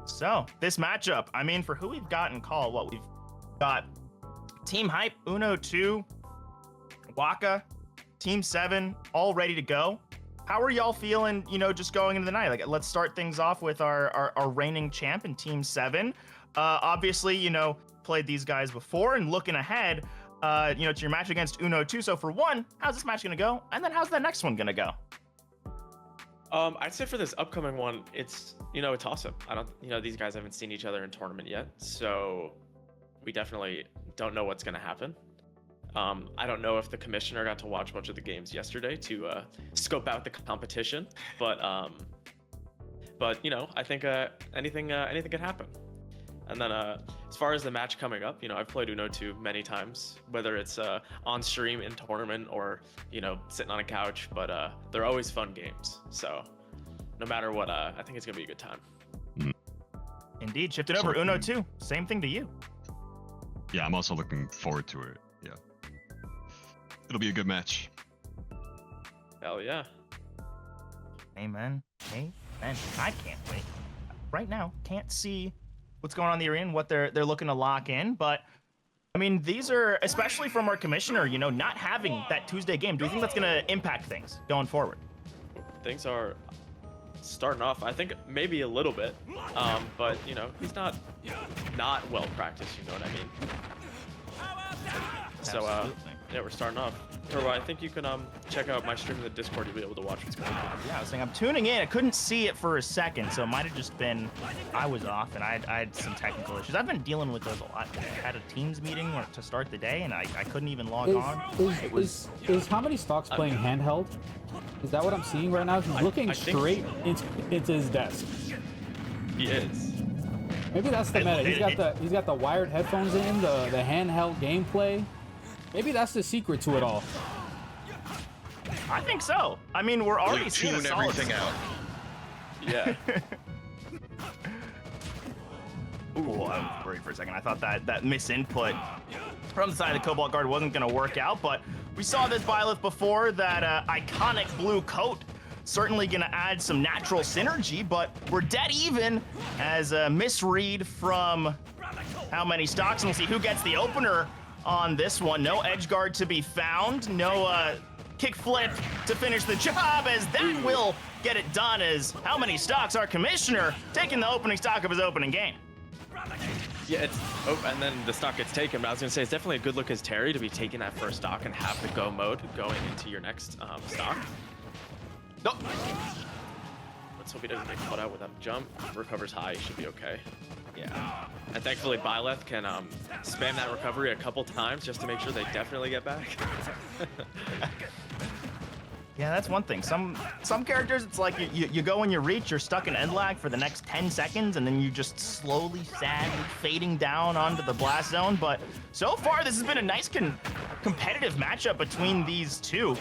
So this matchup, I mean, for who we've got in call, we've got Team Hype, Uno 2, Waka, Team 7, all ready to go. How are y'all feeling, just going into the night? Like, let's start things off with our reigning champ in Team 7. Obviously, played these guys before, and looking ahead, to your match against Uno 2. So for one, how's this match going to go? And then how's the next one going to go? I'd say for this upcoming one, it's awesome. These guys haven't seen each other in tournament yet, so we definitely don't know what's going to happen. I don't know if the commissioner got to watch much of the games yesterday to scope out the competition, but I think anything could happen. And then as far as the match coming up, I've played Uno 2 many times, whether it's on stream in tournament or sitting on a couch, but they're always fun games. So no matter what, I think it's gonna be a good time. Indeed. Shifted over Uno 2. Same thing to you. Yeah, I'm also looking forward to it. Yeah, it'll be a good match. Hell yeah. Amen. Amen. I can't wait. Right now, can't see what's going on in the arena, what they're looking to lock in, but I mean, these are, especially from our commissioner, not having that Tuesday game. Do you think that's going to impact things going forward? Things are starting off, I think, maybe a little bit, but he's not well practiced. You know what I mean? So yeah, we're starting off. Turbo, I think you can check out my stream in the Discord. You'll be able to watch what's going on. Yeah, I was saying I'm tuning in. I couldn't see it for a second, so it might have just been I was off and I had some technical issues. I've been dealing with those a lot. I had a Teams meeting to start the day, and I couldn't even log on. Is how many stocks playing handheld? Is that what I'm seeing right now? He's looking straight into his desk. He is. Maybe that's the meta. He's got the wired headphones in, the handheld gameplay. Maybe that's the secret to it all. I think so. I mean, we're already seeing a solid everything out. Yeah. Ooh, I was worried for a second. I thought that misinput from the side of the Cobalt guard wasn't going to work out, but we saw this Byleth before, that iconic blue coat. Certainly going to add some natural synergy, but we're dead even as a misread from how many stocks, and we'll see who gets the opener on this one. No edge guard to be found. No kick flip to finish the job, as that will get it done. As how many stocks our commissioner taking the opening stock of his opening game. Yeah, and then the stock gets taken. But I was gonna say it's definitely a good look as Terry to be taking that first stock and have the go mode going into your next stock. Nope. Let's hope he doesn't get caught out with that jump. Recovers high, he should be okay. Yeah. And thankfully, Byleth can spam that recovery a couple times just to make sure they definitely get back. Yeah, that's one thing. Some characters, it's like you go and you reach, you're stuck in end lag for the next 10 seconds, and then you just slowly, sadly fading down onto the blast zone. But so far, this has been a nice competitive matchup between these two.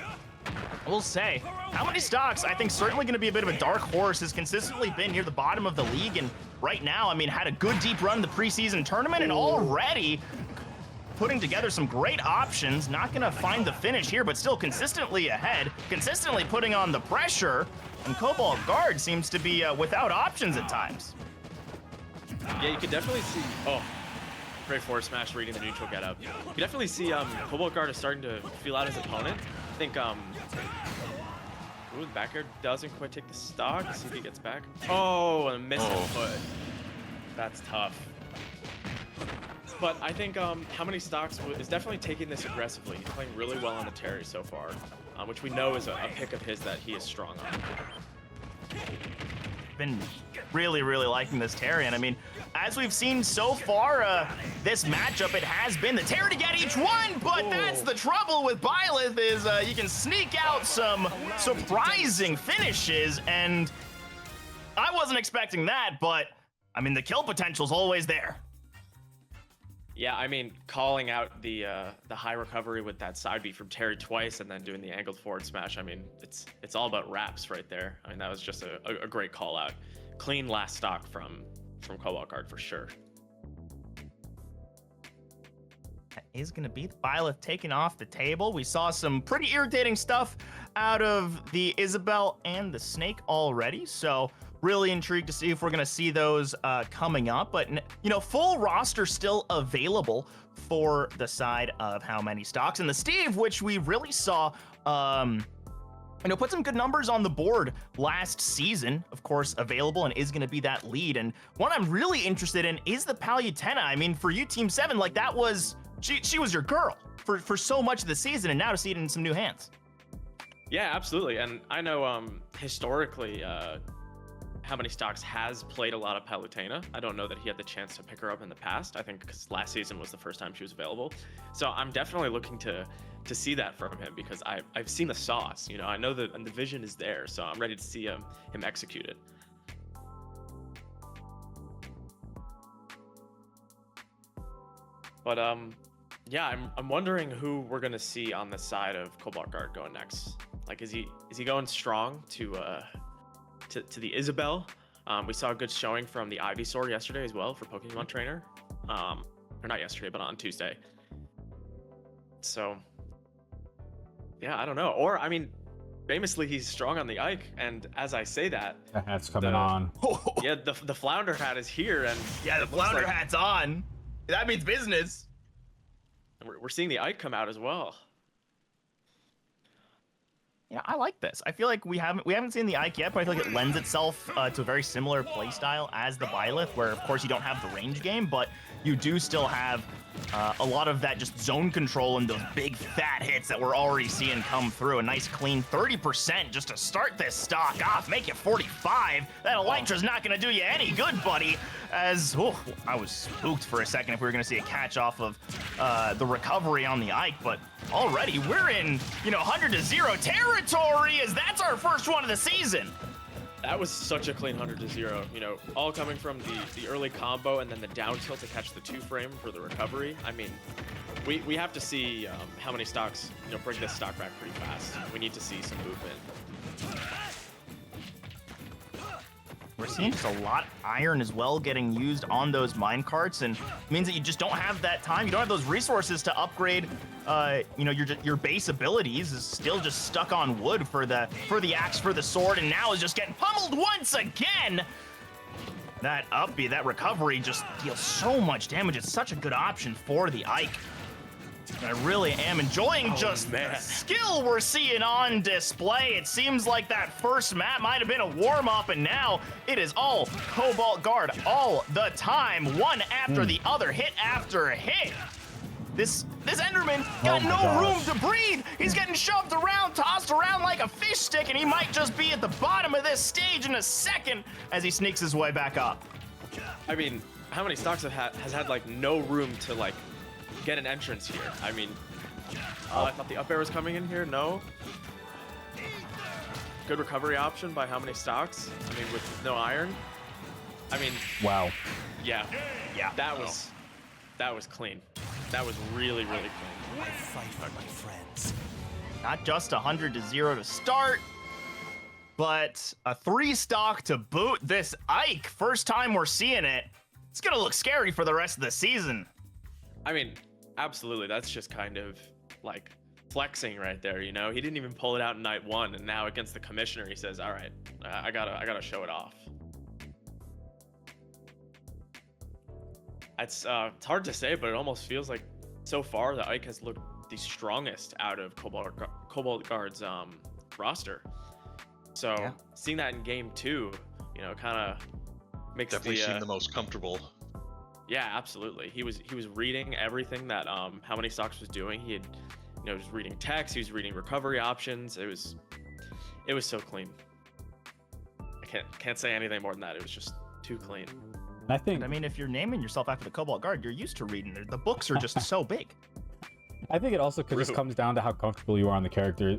I will say, how many stocks, I think certainly going to be a bit of a dark horse, has consistently been near the bottom of the league, and right now, I mean, had a good deep run in the preseason tournament, and already putting together some great options. Not going to find the finish here, but still consistently ahead, consistently putting on the pressure, and Cobalt guard seems to be without options at times. Yeah, you could definitely see, great forward smash reading the neutral get up. You can definitely see Cobalt guard is starting to feel out his opponent. I think, the back air doesn't quite take the stock. Let's see if he gets back. Oh, and a missed foot. That's tough. But I think how many stocks is definitely taking this aggressively. He's playing really well on the Terry so far, which we know is a pick of his that he is strong on. Been really liking this Terry, and I mean, as we've seen so far, this matchup, it has been the Terry to get each one, but that's the trouble with Byleth, is you can sneak out some surprising finishes, and I wasn't expecting that, but I mean, the kill potential's always there. Yeah, I mean, calling out the high recovery with that side beat from Terry twice and then doing the angled forward smash, I mean, it's all about wraps right there. I mean, that was just a great call out. Clean last stock from Cobalt guard for sure. That is going to be Byleth taken off the table. We saw some pretty irritating stuff out of the Isabel and the Snake already, so really intrigued to see if we're going to see those coming up. But, you know, full roster still available for the side of How Many Stocks. And the Steve, which we really saw, you know, put some good numbers on the board last season, of course, available and is going to be that lead. And one I'm really interested in is the Palutena. I mean, for you, Team 7, like that was, she was your girl for so much of the season, and now to see it in some new hands. Yeah, absolutely. And I know historically, How Many Stocks has played a lot of Palutena. I don't know that he had the chance to pick her up in the past. I think because last season was the first time she was available. So I'm definitely looking to see that from him, because I've seen the sauce. You know, I know that, and the vision is there. So I'm ready to see him execute it. But yeah, I'm wondering who we're gonna see on the side of Cobalt Guard going next. Like, is he going strong to the Isabel? We saw a good showing from the Ivysaur yesterday as well for Pokemon Trainer. Or not yesterday, but on Tuesday. So yeah, I don't know. Or I mean, famously he's strong on the Ike, and as I say that, The hat's coming on. yeah, the Flounder hat is here, and Yeah, the Flounder hat's on. That means business. we're seeing the Ike come out as well. Yeah, I like this. I feel like we haven't seen the Ike yet, but I feel like it lends itself to a very similar playstyle as the Byleth, where of course you don't have the range game, but you do still have a lot of that just zone control and those big fat hits that we're already seeing come through. A nice clean 30% just to start this stock off, make it 45. That Elytra's not going to do you any good, buddy. As I was spooked for a second if we were going to see a catch off of the recovery on the Ike, but already we're in 100-0 territory, as that's our first one of the season. That was such a clean 100-0, you know, all coming from the early combo and then the down tilt to catch the 2-frame for the recovery. I mean, we have to see How Many Stocks, bring this stock back pretty fast. We need to see some movement. We're seeing just a lot of iron as well getting used on those minecarts, and it means that you just don't have that time. You don't have those resources to upgrade. Your base abilities is still just stuck on wood for the axe, for the sword, and now is just getting pummeled once again. That upbeat, that recovery just deals so much damage. It's such a good option for the Ike. I really am enjoying the skill we're seeing on display. It seems like that first map might have been a warm-up, and now it is all Cobalt Guard all the time. One after the other, hit after hit. This Enderman got no room to breathe. He's getting shoved around, tossed around like a fish stick, and he might just be at the bottom of this stage in a second as he sneaks his way back up. I mean, How Many Stocks has had like no room to like get an entrance here. I mean, I thought the up air was coming in here. No. Good recovery option by How Many Stocks? I mean, with no iron. I mean, Wow. yeah. That was clean. That was really, really clean. I fight for my friends. Not just 100-0 to start, but a 3-stock to boot. This Ike, first time we're seeing it. It's gonna look scary for the rest of the season. I mean, absolutely. That's just kind of like flexing right there, you know? He didn't even pull it out in night 1, and now against the commissioner, he says, all right, I gotta show it off. It's hard to say, but it almost feels like so far the Ike has looked the strongest out of Cobalt Guard's roster. So seeing that in game 2, kind of makes definitely seemed the most comfortable. Yeah, absolutely. He was reading everything that How Many Stocks was doing. He had, was reading text. He was reading recovery options. It was so clean. I can't say anything more than that. It was just too clean. I think. I mean, if you're naming yourself after the Cobalt Guard, you're used to reading. The books are just so big. I think it also just comes down to how comfortable you are on the character.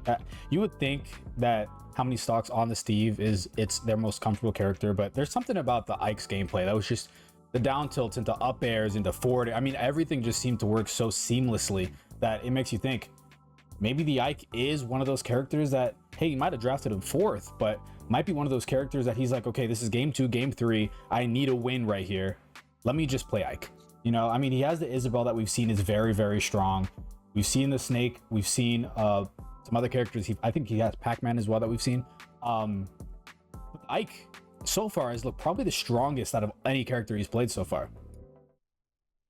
You would think that How Many Stocks on the Steve it's their most comfortable character, but there's something about the Ike's gameplay that was just the down tilts into up airs into forward. I mean, everything just seemed to work so seamlessly that it makes you think maybe the Ike is one of those characters that, hey, you might have drafted him 4th, but might be one of those characters that he's like, okay, this is game 2, game 3. I need a win right here. Let me just play Ike. I mean, he has the Isabel that we've seen is very, very strong. We've seen the Snake. We've seen some other characters. I think he has Pac-Man as well that we've seen. Ike, so far has looked probably the strongest out of any character he's played so far.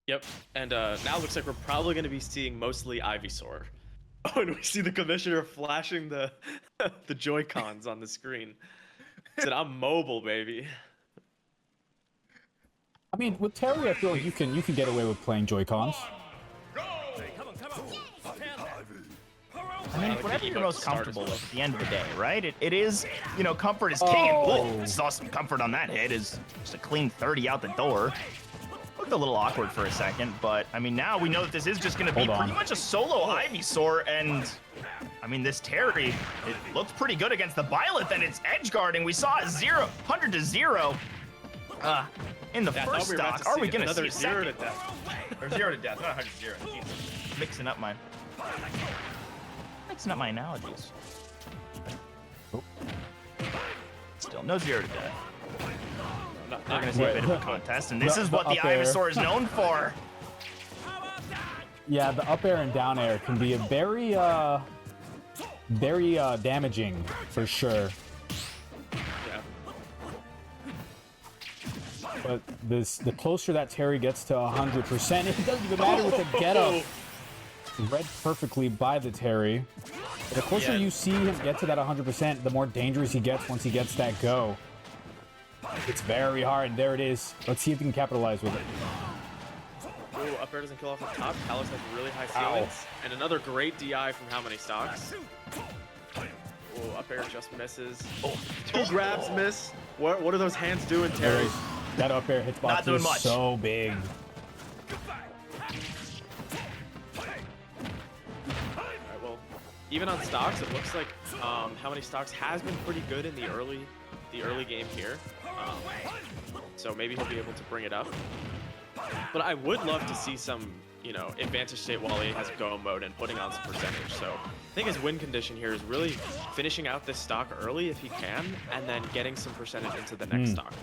Yep, and now it looks like we're probably going to be seeing mostly Ivysaur. Oh, and we see the commissioner flashing the the Joy-Cons on the screen. Said, "I'm mobile, baby." I mean, with Terry, I feel like you can get away with playing Joy-Cons. I mean, whatever you're most comfortable with at the end of the day, right? It is, you know, comfort is king. And, ooh, saw some comfort on that hit. Is just a clean 30 out the door. Looked a little awkward for a second, but I mean, now we know that this is just going to be pretty much a solo Ivysaur, and I mean, this Terry, it looks pretty good against the Violet, and it's edge guarding. We saw a 100 to 0 in the first stock. Are we going to see a 0 to second? death? Or 0 to death, not 100 to 0. Jesus. Mixing up my analogies. Oh. Still no 0 to death. No, We're gonna see a bit of a contest, and this is what the up air. Ivysaur is known for. Yeah, the up air and down air can be a very damaging for sure. Yeah. But the closer that Terry gets to 100%, it doesn't even matter with the get up. Read perfectly by the Terry. The closer you see him get to that 100%, the more dangerous he gets once he gets that go. It's very hard. There it is. Let's see if he can capitalize with it. Ooh, up air doesn't kill off the top. Kalos has really high ceilings. And another great DI from how many stocks? Ooh, up air just misses. Two grabs miss. What are those hands doing, Terry? That up air hitbox Not doing is much. so big. Alright, well, even on stocks, it looks like how many stocks has been pretty good in the early game here. So maybe he'll be able to bring it up. But I would love to see some, you know, advantage state while he has go mode and putting on some percentage. So I think his win condition here is really finishing out this stock early if he can, and then getting some percentage into the next stock.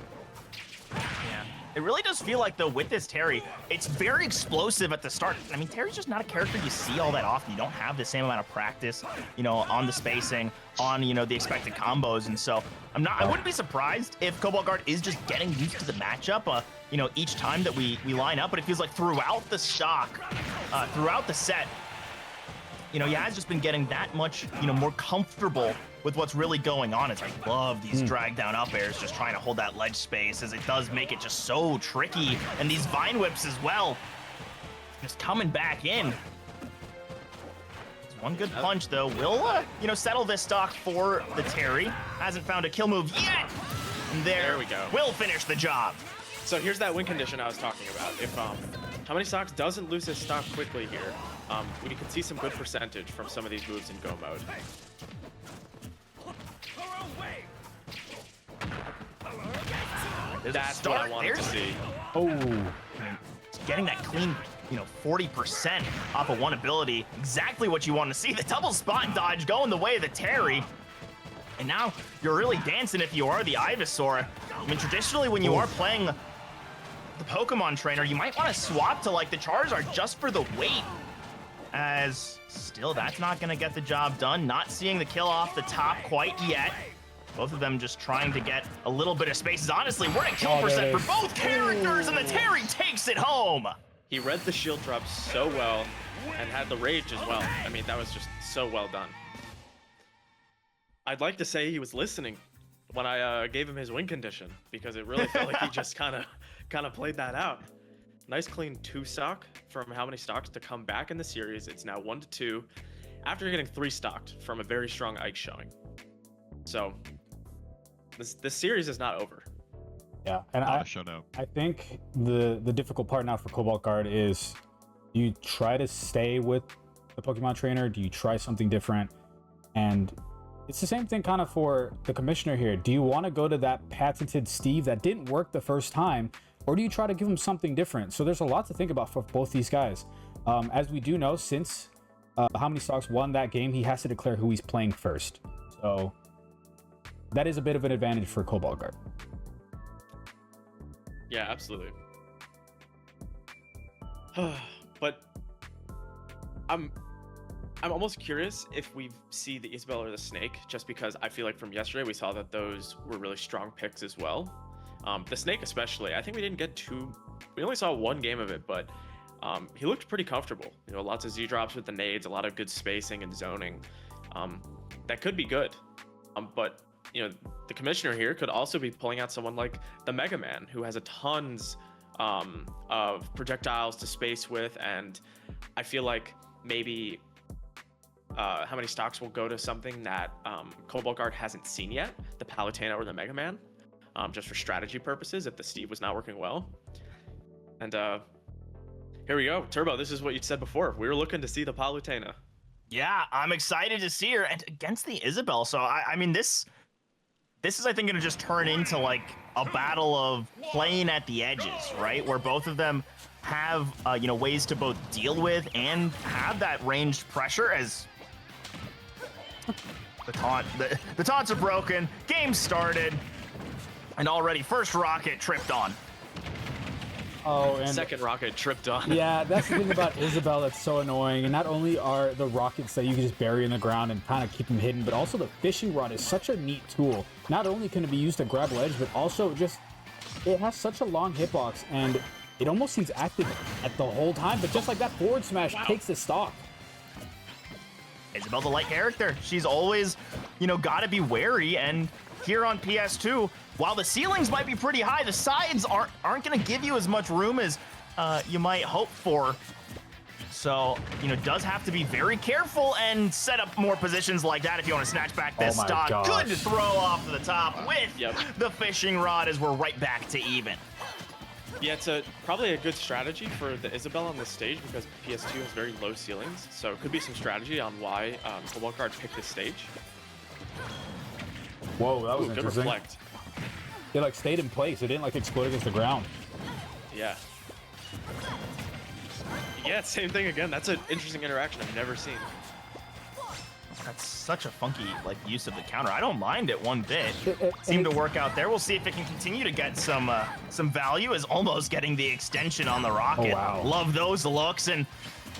Yeah. It really does feel like, though, with this Terry, it's very explosive at the start. I mean, Terry's just not a character you see all that often. You don't have the same amount of practice, you know, on the spacing, on, you know, the expected combos. And so I wouldn't be surprised if Cobalt Guard is just getting used to the matchup, you know, each time that we line up. But it feels like throughout the stock, throughout the set, you know, he has just been getting that much, you know, more comfortable with what's really going on. It's I love these drag down up airs, just trying to hold that ledge space, as it does make it just so tricky. And these vine whips as well, just coming back in. It's one good punch though. Will you know, settle this stock for the Terry. Hasn't found a kill move yet. And there we go. Will finish the job. So here's that win condition I was talking about. If how many stocks doesn't lose his stock quickly here, we can see some good percentage from some of these moves in go mode. That's what I wanted to see. Oh, Getting that clean, you know, 40% off of one ability. Exactly what you want to see. The double spot dodge going the way of the Terry. And now you're really dancing if you are the Ivysaur. I mean, traditionally when you are playing the Pokemon trainer, you might want to swap to like the Charizard just for the weight. As still, that's not going to get the job done. Not seeing the kill off the top quite yet. Both of them just trying to get a little bit of spaces. Honestly, we're at kill percent for both characters, and the Terry takes it home. He read the shield drop so well and had the rage as well. I mean, that was just so well done. I'd like to say he was listening when I gave him his win condition, because it really felt like he just kind of played that out. Nice clean 2 stock from how many stocks to come back in the series. It's now 1 to 2 after getting 3 stocked from a very strong Ike showing. So this series is not over. yeah. And Not a shutout. I think the difficult part now for Cobalt Guard is, do you try to stay with the Pokemon trainer? Do you try something different? And it's the same thing kind of for the commissioner here. Do you want to go to that patented Steve that didn't work the first time, or do you try to give him something different? So there's a lot to think about for both these guys. As we do know, since How Many Stocks won that game, he has to declare who he's playing first. So that is a bit of an advantage for Cobalt Guard. Yeah, absolutely. But I'm almost curious if we see the Isabel or the Snake, just because I feel like from yesterday we saw that those were really strong picks as well. The Snake especially, I think we only saw one game of it, but he looked pretty comfortable. You know, lots of Z drops with the nades, a lot of good spacing and zoning. That could be good. But you know, the commissioner here could also be pulling out someone like the Mega Man, who has a tons of projectiles to space with, and I feel like maybe how many stocks will go to something that Cobalt Guard hasn't seen yet, the Palutena or the Mega Man, just for strategy purposes if the Steve was not working well. And here we go. Turbo, this is what you said before. We were looking to see the Palutena. Yeah, I'm excited to see her, and against the Isabel. So I mean, this is, I think, going to just turn into like a battle of playing at the edges, right? Where both of them have you know, ways to both deal with and have that ranged pressure. As the taunts are broken, game started, and already first rocket tripped on. Oh, and Second rocket tripped on. yeah, that's the thing about Isabel that's so annoying. And not only are the rockets that you can just bury in the ground and kind of keep them hidden, but also the fishing rod is such a neat tool. Not only can it be used to grab ledge, but also just it has such a long hitbox, and it almost seems active at the whole time. But just like that, forward smash takes the stock. Isabel's a light character. She's always, you know, got to be wary. And here on PS2, while the ceilings might be pretty high, the sides aren't going to give you as much room as you might hope for. So, you know, does have to be very careful and set up more positions like that if you want to snatch back this stock. gosh. Good throw off the top with the fishing rod as we're right back to even. Yeah, it's probably a good strategy for the Isabel on this stage because PS2 has very low ceilings. So it could be some strategy on why Cobalt Guard picked this stage. Whoa, that was Good interesting. reflect. It like stayed in place. It didn't like explode against the ground. Yeah. Yeah, same thing again. That's an interesting interaction I've never seen. That's such a funky like use of the counter. I don't mind it one bit. It Seemed to work out there. We'll see if it can continue to get some value. As almost getting the extension on the rocket. Oh, wow. Love those looks, and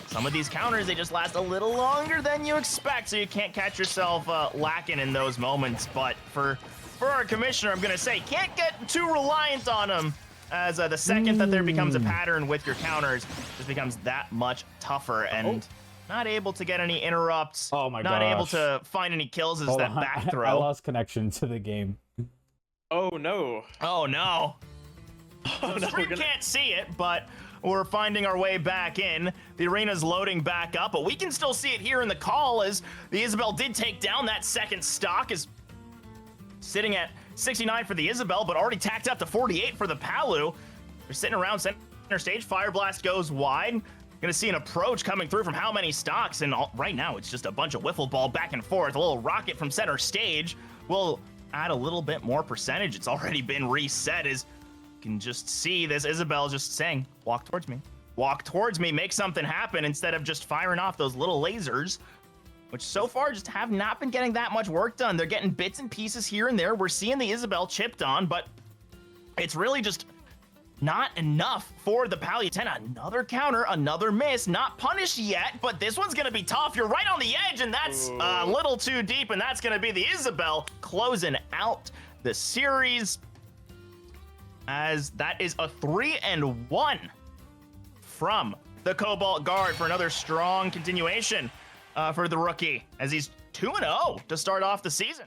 some of these counters, they just last a little longer than you expect, so you can't catch yourself lacking in those moments. But for our commissioner, I'm gonna say can't get too reliant on him, as the second that there becomes a pattern with your counters, just becomes that much tougher, and not able to get any interrupts. Oh my Not able gosh. to find any kills as Hold that on. back I throw. lost connection to the game. Oh no. Oh no. Oh, no, Stream can't see it, but we're finding our way back in. The arena's loading back up, but we can still see it here in the call as the Isabel did take down that second stock, is sitting at 69 for the Isabel, but already tacked up to 48 for the Palu. They're sitting around center stage. Fire Blast goes wide. Gonna see an approach coming through from how many stocks, and right now it's just a bunch of wiffle ball back and forth. A little rocket from center stage will add a little bit more percentage. It's already been reset, as you can just see this Isabel just saying, walk towards me. Walk towards me, make something happen, instead of just firing off those little lasers, which so far just have not been getting that much work done. They're getting bits and pieces here and there. We're seeing the Isabel chipped on, but it's really just not enough for the Palutena. Another counter, another miss, not punished yet, but this one's gonna be tough. You're right on the edge, and that's a little too deep, and that's gonna be the Isabel closing out the series, as that is a 3-1 from the Cobalt Guard for another strong continuation for the rookie, as he's 2-0 to start off the season.